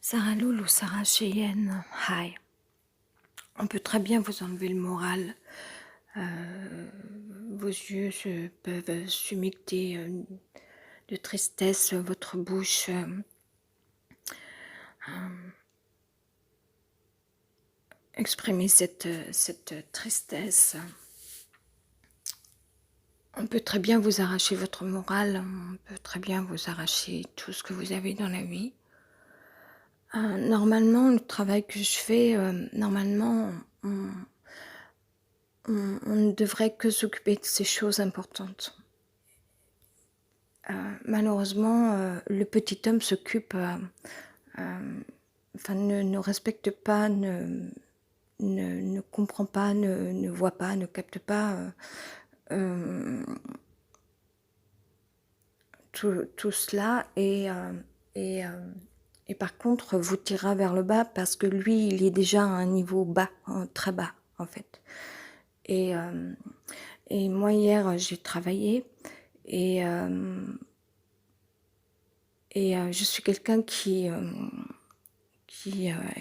Sarah Loul ou Sarah Cheyenne, hi. On peut très bien vous enlever le moral. Vos yeux peuvent s'humecter de tristesse, votre bouche exprimer cette tristesse. On peut très bien vous arracher votre moral, on peut très bien vous arracher tout ce que vous avez dans la vie. Normalement, le travail que je fais, normalement, on ne devrait que s'occuper de ces choses importantes. Malheureusement, le petit homme s'occupe, ne respecte pas, ne comprend pas, ne voit pas, ne capte pas tout cela et par contre vous tirera vers le bas parce que lui, il est déjà à un niveau bas, très bas en fait. Et moi hier, j'ai travaillé et je suis quelqu'un qui a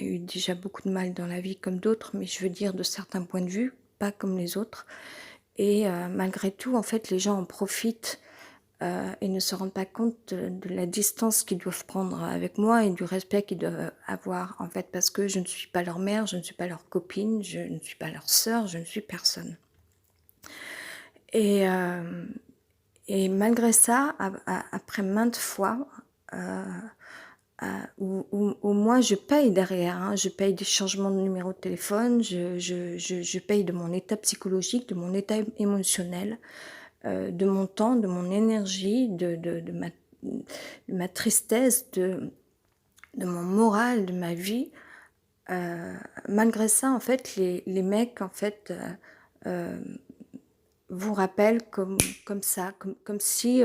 eu déjà beaucoup de mal dans la vie comme d'autres, mais je veux dire de certains points de vue, pas comme les autres. Et malgré tout, en fait, les gens en profitent et ne se rendent pas compte de la distance qu'ils doivent prendre avec moi et du respect qu'ils doivent avoir, en fait, parce que je ne suis pas leur mère, je ne suis pas leur copine, je ne suis pas leur sœur, je ne suis personne. Et malgré ça, après maintes fois, où moi je paye derrière, hein, je paye des changements de numéro de téléphone, je paye de mon état psychologique, de mon état émotionnel, de mon temps, de mon énergie, de ma tristesse, de mon moral, de ma vie. Malgré ça, en fait, les mecs, en fait, vous rappellent comme ça, comme si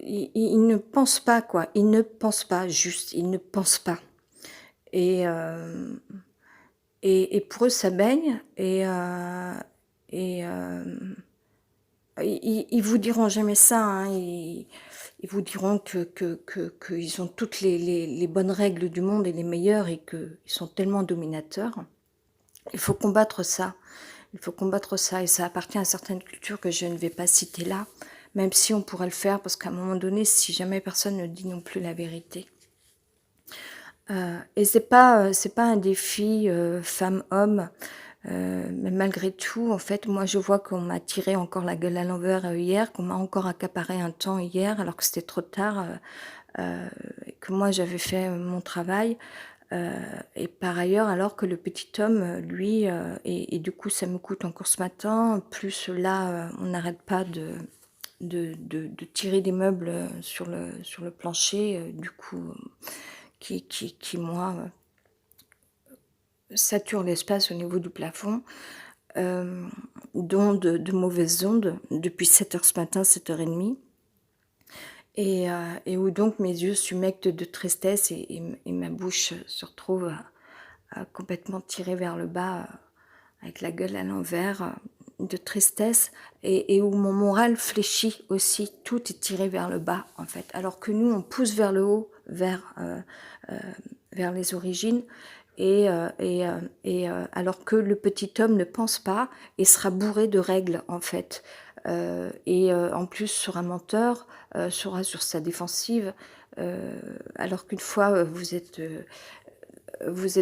ils ne pensent pas, quoi. Ils ne pensent pas, juste, ils ne pensent pas. Et pour eux, ça baigne. Ils vous diront jamais ça. Hein, ils vous diront qu'ils ont toutes les bonnes règles du monde et les meilleures et qu'ils sont tellement dominateurs. Il faut combattre ça. Il faut combattre ça. Et ça appartient à certaines cultures que je ne vais pas citer là, même si on pourrait le faire, parce qu'à un moment donné, si jamais personne ne dit non plus la vérité. Et c'est pas un défi femme-homme, mais malgré tout, en fait, moi je vois qu'on m'a tiré encore la gueule à l'envers hier, qu'on m'a encore accaparé un temps hier, alors que c'était trop tard, que moi j'avais fait mon travail. Et par ailleurs, alors que le petit homme, lui, et du coup ça me coûte encore ce matin, plus là, on n'arrête pas de tirer des meubles sur le plancher, du coup, qui moi, sature l'espace au niveau du plafond, dont de mauvaises ondes, depuis 7h ce matin, 7h30, et où donc mes yeux s'humectent de tristesse et ma bouche se retrouve complètement tirée vers le bas, avec la gueule à l'envers, de tristesse, et où mon moral fléchit aussi, tout est tiré vers le bas en fait, alors que nous on pousse vers le haut, vers les origines, alors que le petit homme ne pense pas et sera bourré de règles en fait, en plus sera menteur, sera sur sa défensive, alors qu'une fois vous êtes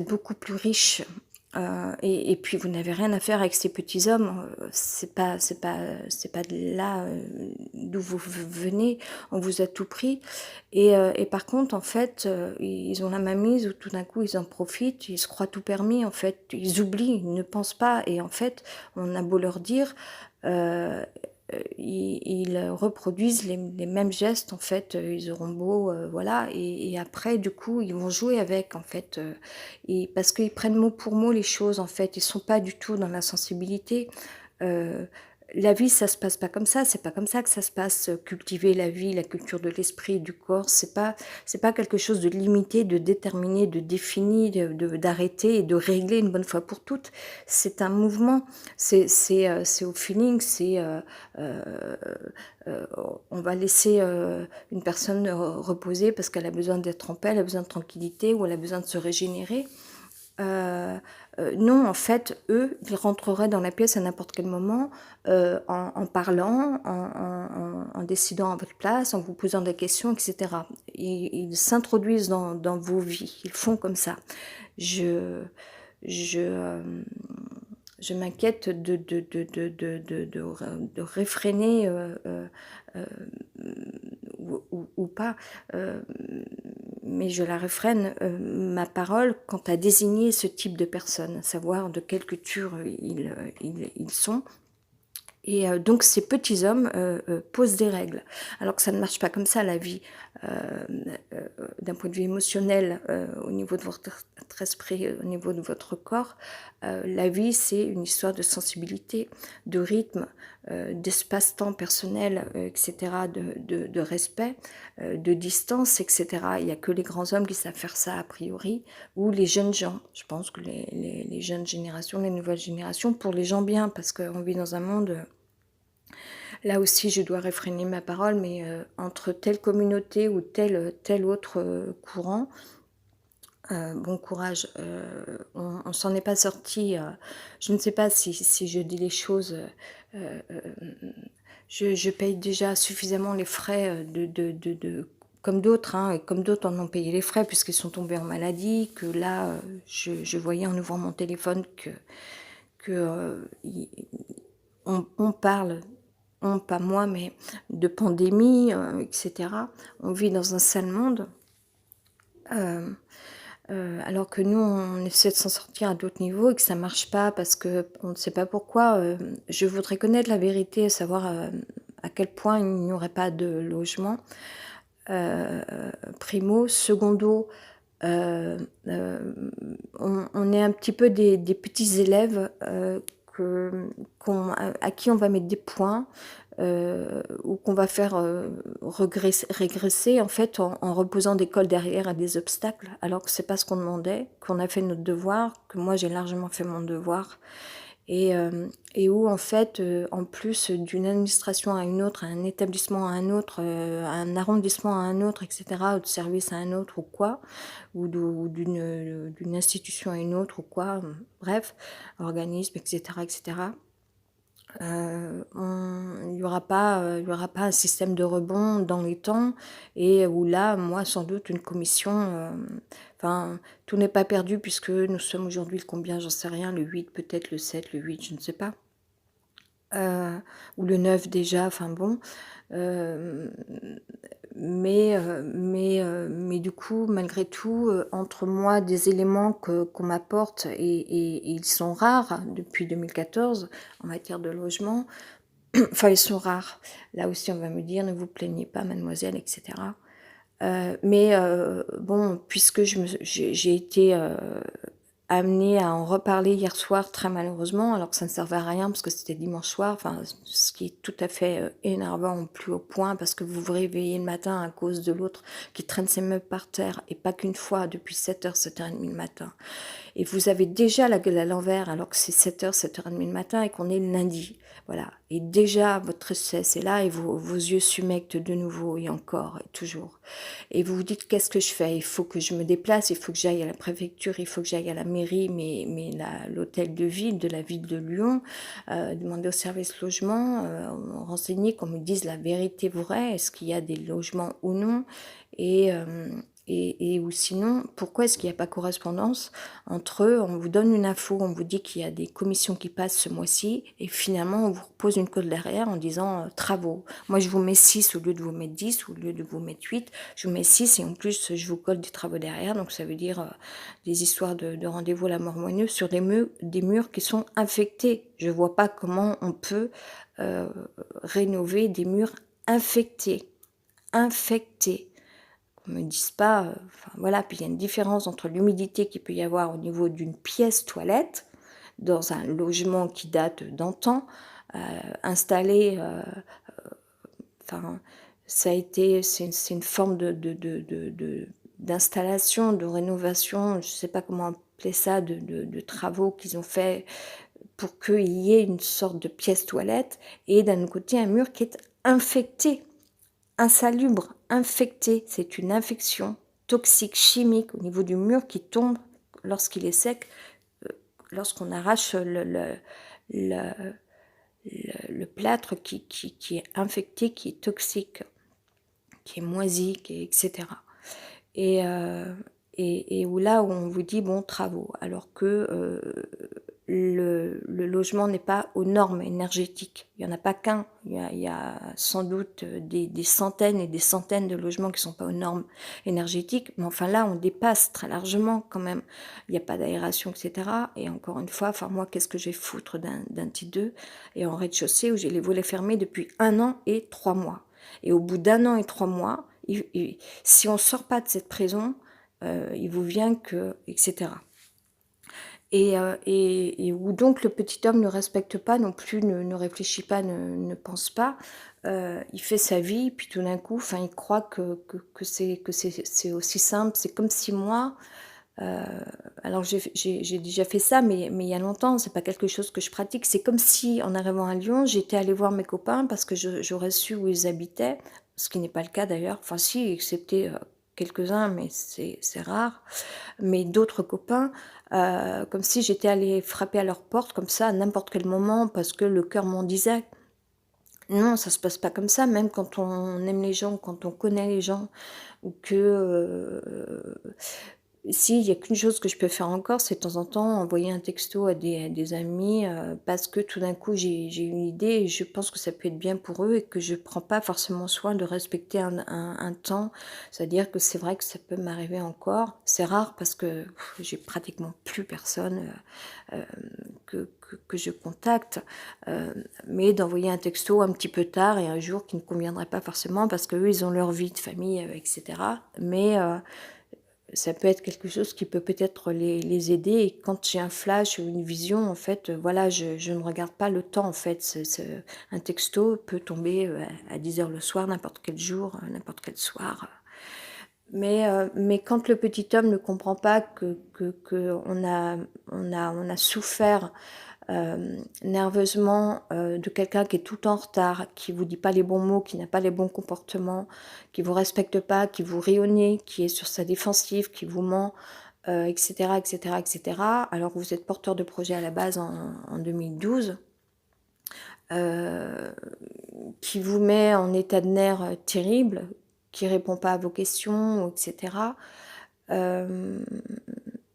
beaucoup plus riche, et puis vous n'avez rien à faire avec ces petits hommes. C'est pas de là d'où vous venez. On vous a tout pris. Et par contre, en fait, ils ont la mainmise où tout d'un coup ils en profitent. Ils se croient tout permis. En fait, ils oublient, ils ne pensent pas. Et en fait, on a beau leur dire. Ils reproduisent les mêmes gestes, en fait, ils auront beau, voilà, et après, du coup, ils vont jouer avec, en fait, parce qu'ils prennent mot pour mot les choses, en fait, ils sont pas du tout dans la sensibilité. la vie, ça se passe pas comme ça, c'est pas comme ça que ça se passe. Cultiver la vie, la culture de l'esprit, du corps, c'est pas quelque chose de limité, de déterminé, de défini, d'arrêté et de régler une bonne fois pour toutes. C'est un mouvement, c'est au feeling, euh, euh, on va laisser une personne reposer parce qu'elle a besoin d'être en paix, elle a besoin de tranquillité ou elle a besoin de se régénérer. Euh, non, en fait, eux, ils rentreraient dans la pièce à n'importe quel moment en parlant, en décidant à votre place, en vous posant des questions, etc. Ils s'introduisent dans vos vies, ils font comme ça. Je, je, euh, je m'inquiète de réfréner euh, ou pas, euh, mais je la réfrène ma parole quant à désigner ce type de personnes, à savoir de quelle culture ils sont. Et donc ces petits hommes posent des règles, alors que ça ne marche pas comme ça la vie, d'un point de vue émotionnel, au niveau de votre esprit, au niveau de votre corps. La vie, c'est une histoire de sensibilité, de rythme, d'espace-temps personnel, etc., de respect, de distance, etc. Il n'y a que les grands hommes qui savent faire ça a priori, ou les jeunes gens. Je pense que les jeunes générations, les nouvelles générations, pour les gens bien, parce qu'on vit dans un monde... Là aussi, je dois réfréner ma parole, mais entre telle communauté ou tel autre courant, bon courage, on s'en est pas sorti. Je ne sais pas si je dis les choses. Je paye déjà suffisamment les frais comme d'autres, hein, et comme d'autres en ont payé les frais puisqu'ils sont tombés en maladie, que là, je voyais en ouvrant mon téléphone que on parle, pas moi, mais de pandémie, etc. On vit dans un sale monde, alors que nous, on essaie de s'en sortir à d'autres niveaux et que ça marche pas parce que on ne sait pas pourquoi. Je voudrais connaître la vérité, savoir à quel point il n'y aurait pas de logement. Primo, secondo, on est un petit peu des petits élèves à qui on va mettre des points ou qu'on va faire régresser en fait en reposant des cols derrière à des obstacles, alors que c'est pas ce qu'on demandait, qu'on a fait notre devoir, que moi j'ai largement fait mon devoir. Et où en fait, en plus d'une administration à une autre, à un établissement à un autre, à un arrondissement à un autre, etc., ou de service à un autre ou quoi, ou d'une institution à une autre ou quoi, bref, organisme, etc., etc., il n'y aura pas, il y aura pas un système de rebond dans les temps et où là, moi, sans doute, une commission, enfin, tout n'est pas perdu puisque nous sommes aujourd'hui le combien, j'en sais rien, le 8 peut-être, le 7, le 8, je ne sais pas, ou le 9 déjà, enfin bon, mais du coup, malgré tout, entre moi, des éléments qu'on m'apporte, et ils sont rares depuis 2014 en matière de logement, enfin ils sont rares, là aussi on va me dire, ne vous plaignez pas mademoiselle, etc. Bon, puisque j'ai été amenée à en reparler hier soir, très malheureusement, alors que ça ne servait à rien parce que c'était dimanche soir, enfin, ce qui est tout à fait énervant au plus haut point, parce que vous vous réveillez le matin à cause de l'autre qui traîne ses meubles par terre, et pas qu'une fois, depuis 7h, 7h30 le matin. Et vous avez déjà la gueule à l'envers alors que c'est 7h, 7h30 le matin et qu'on est le lundi. Voilà. Et déjà, votre tristesse est là et vos yeux s'humectent de nouveau et encore et toujours. Et vous vous dites, qu'est-ce que je fais? Il faut que je me déplace, il faut que j'aille à la préfecture, il faut que j'aille à la mairie, mais l'hôtel de ville de la ville de Lyon, demander au service logement, renseigner, qu'on me dise la vérité vraie, est-ce qu'il y a des logements ou non, et, ou sinon, pourquoi est-ce qu'il n'y a pas correspondance entre eux? On vous donne une info, on vous dit qu'il y a des commissions qui passent ce mois-ci, et finalement on vous repose une colle derrière en disant travaux. Moi je vous mets 6 au lieu de vous mettre 10, au lieu de vous mettre 8, je vous mets 6 et en plus je vous colle des travaux derrière, donc ça veut dire des histoires de rendez-vous à la mort moineuse sur des murs qui sont infectés. Je vois pas comment on peut rénover des murs infectés. Infectés. On me dise pas, enfin voilà, puis il y a une différence entre l'humidité qu'il peut y avoir au niveau d'une pièce toilette, dans un logement qui date d'antan, installé, enfin, c'est une forme d'installation, de rénovation, je ne sais pas comment appeler ça, de travaux qu'ils ont fait pour qu'il y ait une sorte de pièce toilette, et d'un autre côté un mur qui est infecté, insalubre, infecté. C'est une infection toxique, chimique au niveau du mur qui tombe lorsqu'il est sec, lorsqu'on arrache le, le plâtre qui est infecté, qui est toxique, qui est moisi, etc. Et, et où là où on vous dit bon travaux, alors que le logement n'est pas aux normes énergétiques. Il n'y en a pas qu'un, il y a sans doute des centaines et des centaines de logements qui ne sont pas aux normes énergétiques, mais enfin là on dépasse très largement quand même. Il n'y a pas d'aération, etc. Et encore une fois, enfin moi qu'est-ce que j'ai foutre d'un petit 2 et en rez-de-chaussée où j'ai les volets fermés depuis 1 an et 3 mois. Et au bout d'1 an et 3 mois, si on ne sort pas de cette prison, il vous vient que, etc. Et où donc le petit homme ne respecte pas non plus, ne réfléchit pas, ne pense pas, il fait sa vie, puis tout d'un coup, enfin, il croit que c'est aussi simple. C'est comme si moi, alors j'ai déjà fait ça, mais il y a longtemps, c'est pas quelque chose que je pratique. C'est comme si, en arrivant à Lyon, j'étais allée voir mes copains parce que j'aurais su où ils habitaient, ce qui n'est pas le cas d'ailleurs. Enfin si, excepté quelques-uns, mais c'est rare. Mais d'autres copains, comme si j'étais allée frapper à leur porte comme ça à n'importe quel moment parce que le cœur m'en disait. Non, ça se passe pas comme ça, même quand on aime les gens, quand on connaît les gens, ou que si, il y a qu'une chose que je peux faire encore, c'est de temps en temps envoyer un texto à des amis, parce que tout d'un coup j'ai une idée et je pense que ça peut être bien pour eux et que je prends pas forcément soin de respecter un temps. C'est-à-dire que c'est vrai que ça peut m'arriver encore. C'est rare parce que j'ai pratiquement plus personne que je contacte, mais d'envoyer un texto un petit peu tard et un jour qui ne conviendrait pas forcément parce qu'eux, ils ont leur vie de famille, etc. Mais ça peut être quelque chose qui peut peut-être les aider. Et quand j'ai un flash ou une vision, en fait, voilà, je ne regarde pas le temps, en fait. Un texto peut tomber à 10 heures le soir, n'importe quel jour, n'importe quel soir. Mais quand le petit homme ne comprend pas que on a souffert nerveusement de quelqu'un qui est tout en retard, qui vous dit pas les bons mots, qui n'a pas les bons comportements, qui vous respecte pas, qui vous rit au nez, qui est sur sa défensive, qui vous ment, etc., etc., etc., alors que vous êtes porteur de projet à la base en 2012, euh, qui vous met en état de nerfs terrible, qui répond pas à vos questions, etc.,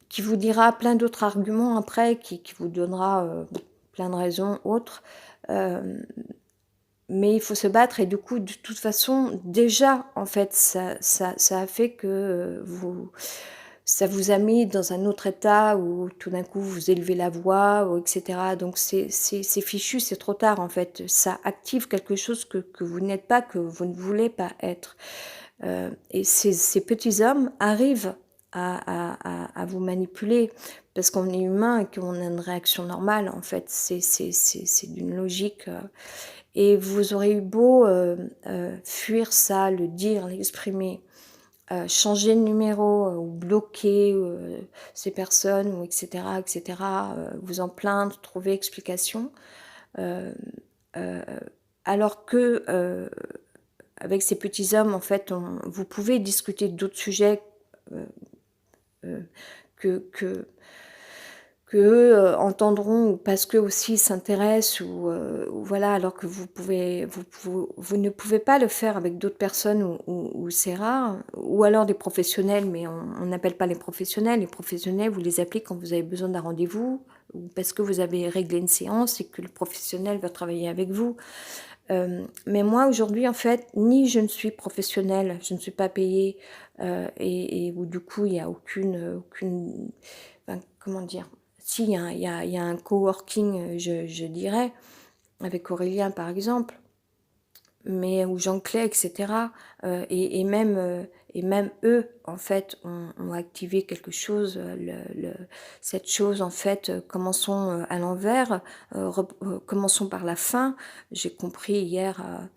qui vous dira plein d'autres arguments après, qui vous donnera plein de raisons autres. Mais il faut se battre et du coup, de toute façon, déjà, en fait, ça a fait que ça vous a mis dans un autre état où tout d'un coup, vous élevez la voix, ou etc. Donc, c'est fichu, c'est trop tard, en fait. Ça active quelque chose que vous n'êtes pas, que vous ne voulez pas être. Et ces petits hommes arrivent à vous manipuler parce qu'on est humain et qu'on a une réaction normale, en fait. C'est d'une logique. Et vous aurez eu beau fuir ça, le dire, l'exprimer, changer de numéro ou bloquer ces personnes, ou etc., etc., vous en plaindre, trouver explication, euh, euh, alors que avec ces petits hommes, en fait, vous pouvez discuter d'autres sujets euh, euh, que qu'eux entendront parce qu'eux aussi s'intéressent ou voilà, alors que vous ne pouvez pas le faire avec d'autres personnes ou c'est rare, ou alors des professionnels, mais on n'appelle pas les professionnels. Les professionnels, vous les appelez quand vous avez besoin d'un rendez-vous ou parce que vous avez réglé une séance et que le professionnel va travailler avec vous. Mais moi, aujourd'hui, en fait, ni je ne suis professionnelle, je ne suis pas payée, et où du coup, il n'y a aucune enfin, comment dire, si, il y a un coworking, je dirais, avec Aurélien, par exemple, mais ou Jean Clay, etc. Et même et même eux, en fait, ont activé quelque chose, cette chose, en fait, commençons à l'envers, commençons par la fin. J'ai compris hier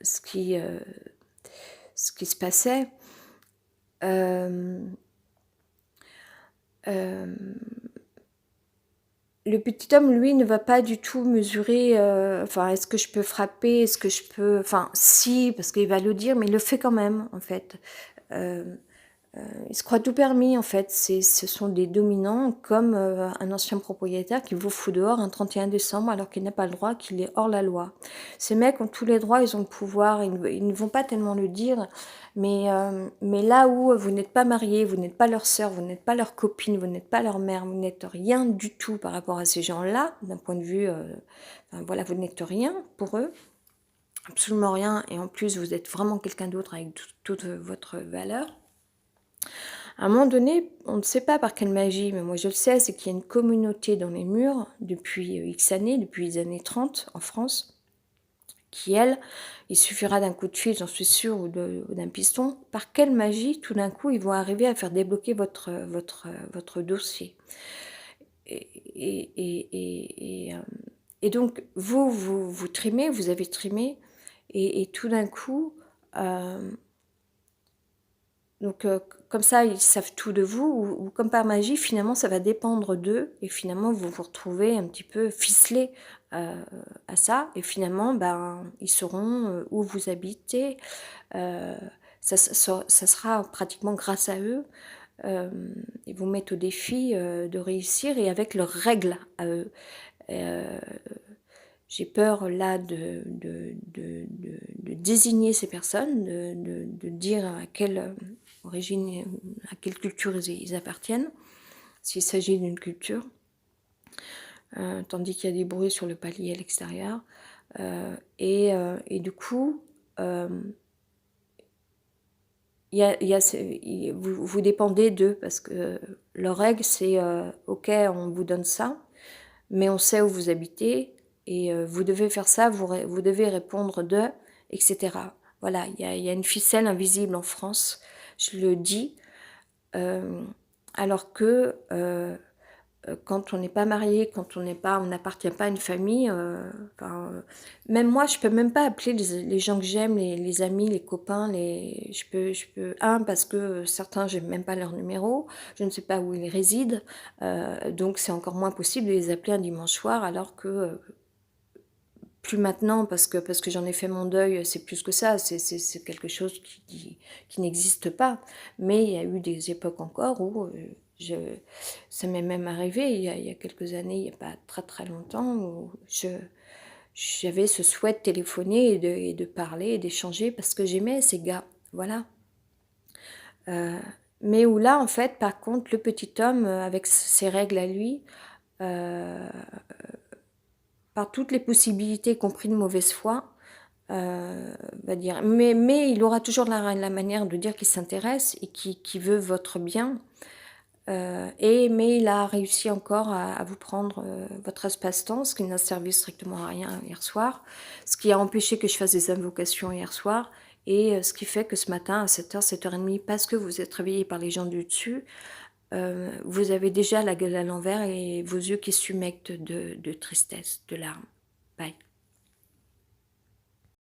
ce ce qui se passait. Euh, euh, Le petit homme, lui, ne va pas du tout mesurer, enfin, est-ce que je peux frapper, est-ce que je peux... Enfin, si, parce qu'il va le dire, mais il le fait quand même, en fait. Euh, il se croit tout permis, en fait. Ce sont des dominants, comme un ancien propriétaire qui vous fout dehors un 31 décembre alors qu'il n'a pas le droit, qu'il est hors la loi. Ces mecs ont tous les droits, ils ont le pouvoir, ils ne vont pas tellement le dire, mais là où vous n'êtes pas marié, vous n'êtes pas leur sœur, vous n'êtes pas leur copine, vous n'êtes pas leur mère, vous n'êtes rien du tout par rapport à ces gens-là, d'un point de vue, enfin, voilà, vous n'êtes rien pour eux, absolument rien, et en plus vous êtes vraiment quelqu'un d'autre avec toute votre valeur. À un moment donné, on ne sait pas par quelle magie, mais moi je le sais, c'est qu'il y a une communauté dans les murs depuis X années, depuis les années 30 en France, qui, elle, il suffira d'un coup de fil, j'en suis sûre, ou d'un piston, par quelle magie, tout d'un coup, ils vont arriver à faire débloquer votre dossier. Et donc, vous trimez, vous avez trimé, et tout d'un coup, donc comme ça, ils savent tout de vous, ou comme par magie, finalement, ça va dépendre d'eux, et finalement, vous vous retrouvez un petit peu ficelé à ça, et finalement, ben, ils sauront où vous habitez, ça sera pratiquement grâce à eux, ils vous mettent au défi de réussir, et avec leurs règles à eux. J'ai peur là de désigner ces personnes, de dire à quelle origine, à quelle culture ils appartiennent, s'il s'agit d'une culture, tandis qu'il y a des bruits sur le palier à l'extérieur. Et du coup, vous dépendez d'eux, parce que leur règle, c'est ok, on vous donne ça, mais on sait où vous habitez, et vous devez faire ça, vous devez répondre de, etc. Voilà, il y a une ficelle invisible en France, je le dis, alors que quand on n'est pas marié, quand on n'appartient pas à une famille, enfin, même moi, je peux même pas appeler les gens que j'aime, les amis, les copains, parce que certains, j'ai même pas leur numéro, je ne sais pas où ils résident, donc c'est encore moins possible de les appeler un dimanche soir, alors que plus maintenant, parce que j'en ai fait mon deuil, c'est plus que ça, c'est quelque chose qui n'existe pas. Mais il y a eu des époques encore où ça m'est même arrivé, il y a quelques années, il n'y a pas très très longtemps, où j'avais ce souhait de téléphoner et de parler et d'échanger, parce que j'aimais ces gars, voilà. Mais où là, en fait, par contre, le petit homme, avec ses règles à lui, par toutes les possibilités, y compris de mauvaise foi, va dire. Mais il aura toujours la manière de dire qu'il s'intéresse et qu'il veut votre bien. Mais il a réussi encore à vous prendre votre espace-temps, ce qui n'a servi strictement à rien hier soir, ce qui a empêché que je fasse des invocations hier soir, et ce qui fait que ce matin à 7h, 7h30, parce que vous êtes réveillé par les gens du dessus, vous avez déjà la gueule à l'envers et vos yeux qui s'humectent de tristesse, de larmes. Bye.